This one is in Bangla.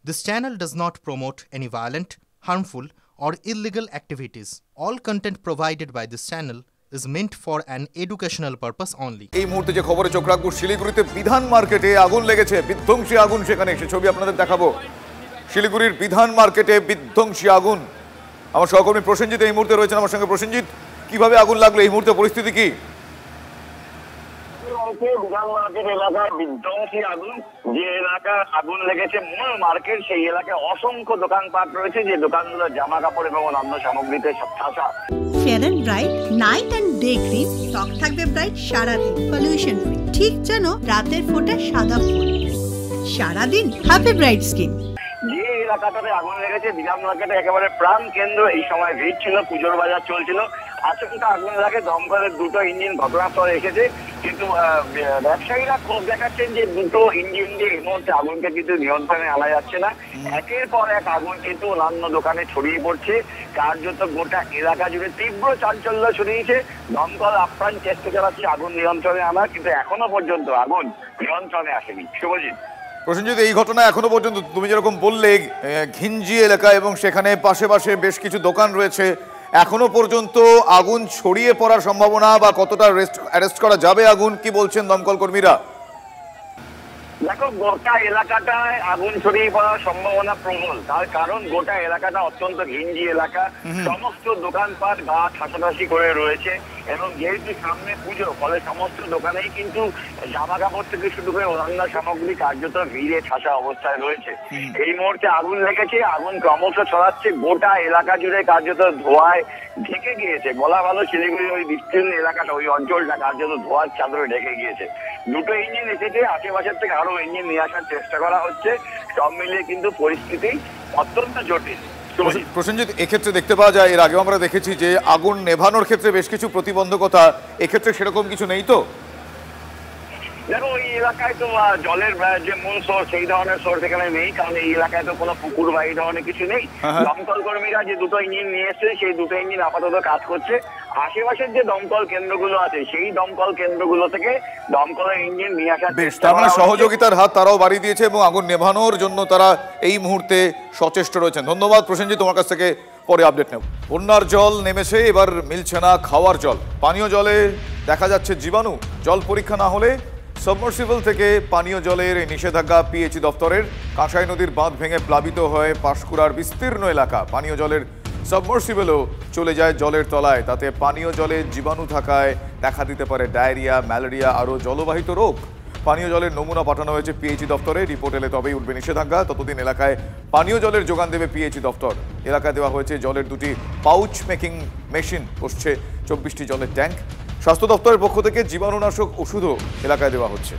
This channel does not promote any violent, harmful, or illegal activities. All content provided by this channel is meant for an educational purpose only. এই মুহূর্তে যে খবরে চোখ রাখবো, শিলিগুড়িতে বিধান মার্কেটে আগুন লেগেছে, বিধ্বংসী আগুন। সেখানে সে ছবি আপনাদের দেখাবো। শিলিগুড়ির বিধান মার্কেটে বিধ্বংসী আগুন। আমার সহকর্মী প্রসেনজিৎ এই মুহূর্তে রয়েছেন আমার সঙ্গে। প্রসেনজিৎ, কিভাবে আগুন লাগলো, এই মুহূর্তে পরিস্থিতি কি? বিধান মার্কেট এলাকায় বিধ্বংসী আগুন। যে এলাকা আগুন লেগেছে মূল মার্কেট, সেই এলাকায় অসংখ্য দোকানপাট রয়েছে, যে দোকানগুলো জামা কাপড় এবং অন্যান্য সামগ্রীতে ঠাসা। Fair and bright night and day cream, ত্বক থাকবে ব্রাইট সারাদিন, পলিউশন ফ্রি, ঠিক যেন রাতের ফোঁটা সাদা ফুল। সারাদিন হ্যাপি ব্রাইট স্কিন। যে এলাকাটাতে আগুন লেগেছে বিধান মার্কেটে একেবারে প্রাণ কেন্দ্র। এই সময় ভিড় ছিল, পুজোর বাজার চলছিল। আচমকা আগুন লাগে, দমকলের দুটো ইঞ্জিন ঘটনাস্থলে এসেছে, কিন্তু ব্যবসায়ীরা ক্ষোভ দেখাচ্ছেন যে দুটো ইঞ্জিন দিয়ে এই মুহূর্তে আগুনকে কিন্তু নিয়ন্ত্রণে আনা যাচ্ছে না। একের পর এক আগুন কিন্তু অন্যান্য দোকানে ছড়িয়ে পড়ছে। কার্যত গোটা এলাকা জুড়ে তীব্র চাঞ্চল্য ছড়িয়েছে। দমকল আপ্রাণ চেষ্টা চালাচ্ছে আগুন নিয়ন্ত্রণে আনার, কিন্তু এখনো পর্যন্ত আগুন নিয়ন্ত্রণে আসেনি। শুভজিৎ। প্রসেনজিৎ, এই ঘটনা এখনো পর্যন্ত তুমি যেরকম বললে ঘিঞ্জি এলাকা এবং সেখানে পাশে বেশ কিছু দোকান রয়েছে, এখনো পর্যন্ত আগুন ছড়িয়ে পড়ার সম্ভাবনা বা কতটা অ্যারেস্ট করা যাবে আগুন, কি বলছেন দমকল কর্মীরা? দেখো, গোটা এলাকাটায় আগুন ছড়িয়ে পড়ার সম্ভাবনা প্রবল। তার কারণ গোটা এলাকাটা অত্যন্ত ঘিঞ্জি এলাকা, সমস্ত দোকানপাট গা ঠাসাঠাসি করে রয়েছে, এবং যেহেতু সামনে পুজো, ফলে সমস্ত দোকানেই কিন্তু জামা কাপড় থেকে শুরু করে অন্যান্য সামগ্রী কার্যত ভিড়ে ঠাসা অবস্থায় রয়েছে। এই মুহূর্তে আগুন লেগেছে, আগুন ক্রমশ ছড়াচ্ছে, গোটা এলাকা জুড়ে কার্যত ধোঁয়ায় ঢেকে গিয়েছে। বলা ভালো, শিলিগুড়ির ওই বিস্তীর্ণ এলাকাটা, ওই অঞ্চলটা কার্যত ধোঁয়ার চাদরে ঢেকে গিয়েছে। দুটো ইঞ্জিন এসেছে, আশেপাশের থেকে আরো ইঞ্জিন নিয়ে আসার চেষ্টা করা হচ্ছে। সব মিলিয়ে কিন্তু পরিস্থিতি অত্যন্ত জটিল। প্রসেনজিৎ, এক্ষেত্রে দেখতে পাওয়া যায়, এর আগেও আমরা দেখেছি যে আগুন নেভানোর ক্ষেত্রে বেশ কিছু প্রতিবন্ধকতা, এক্ষেত্রে সেরকম কিছু নেই তো? দেখো, এই এলাকায় তো জলের যে মূল সোর্স, সেই ধরনের সোর্স এখানে নেই, কারণ এই এলাকায় তো কোনো পুকুর বা এই ধরনের কিছু নেই। দমকল কর্মীরা যে দুটো ইঞ্জিন নিয়ে এসছে, সেই দুটো ইঞ্জিন আপাতত কাজ করছে। আশেপাশের যে দমকল কেন্দ্রগুলো আছে, সেই দমকল কেন্দ্রগুলো থেকে দমকলের ইঞ্জিন নিয়ে আসার চেষ্টা করা হচ্ছে। সহযোগিতার হাত তারাও বাড়িয়ে দিয়েছে এবং আগুন নেভানোর জন্য তারা এই মুহূর্তে সচেষ্ট রয়েছেন। ধন্যবাদ প্রসেনজিৎ, তোমার কাছ থেকে পরে আপডেট নেব। বন্যার জল নেমেছে, এবার মিলছে না খাওয়ার জল। পানীয় জলে দেখা যাচ্ছে জীবাণু। জল পরীক্ষা না হলে সাবমার্সিবল থেকে পানীয় জলের নিষেধাজ্ঞা পিএইচই দপ্তরের। কাঁসাই নদীর বাঁধ ভেঙে প্লাবিত হয়ে পাঁশকুড়ার বিস্তীর্ণ এলাকা, পানীয় জলের সাবমার্সিবলও চলে যায় জলের তলায়। তাতে পানীয় জলে জীবাণু থাকায় দেখা দিতে পারে ডায়রিয়া, ম্যালেরিয়া, আরও জলবাহিত রোগ। পানীয় জলের নমুনা পাঠানো হয়েছে পিএইচই দপ্তরে। রিপোর্ট এলে তবেই উঠবে নিষেধাজ্ঞা। ততদিন এলাকায় পানীয় জলের যোগান দেবে পিএইচই দপ্তর। এলাকায় দেওয়া হয়েছে জলের দুটি পাউচ মেকিং মেশিন, বসছে 24টি জলের ট্যাঙ্ক। স্বাস্থ্য দপ্তরের পক্ষ থেকে জীবাণুনাশক ওষুধও এলাকায় দেওয়া হচ্ছে।